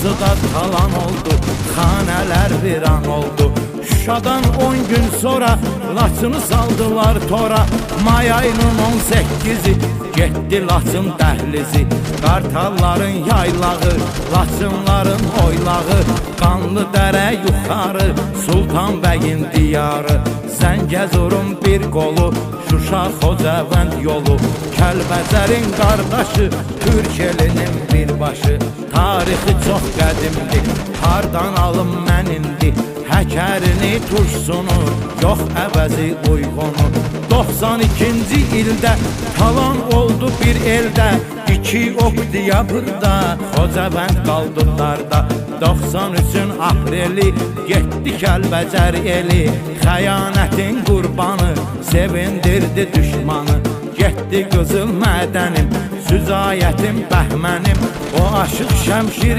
hamısı da talan oldu, xanələr viran oldu. Şuşadan 10 gün sonra Laçını saldılar tora. May ayının 18'i getdi Laçın dəhlizi. Qartalların yaylağı, Laçınların oylağı, qanlı dərə yuxarı, Sultan bəyin diyarı. Zəngəzurun bir qolu, Şuşa Xocavənd yolu, Kəlbəcərin qardaşı, Türkəlinin birbaşı. Tarixi çox qədimdir, hardan alım mən indi, həkərini, turşsunu, yox əvəzi uyğunu. 92-ci ildə talan oldu bir eldə, 2 oktyabrda Xocavənd qaldı darda. 93-ün apreli getdi Kəlbəcər eli, xəyanətin qurbanı sevindirdi düşmanı. Getdi qızıl mədənim, süzayətim, bəhmənim, o aşıq şəmşir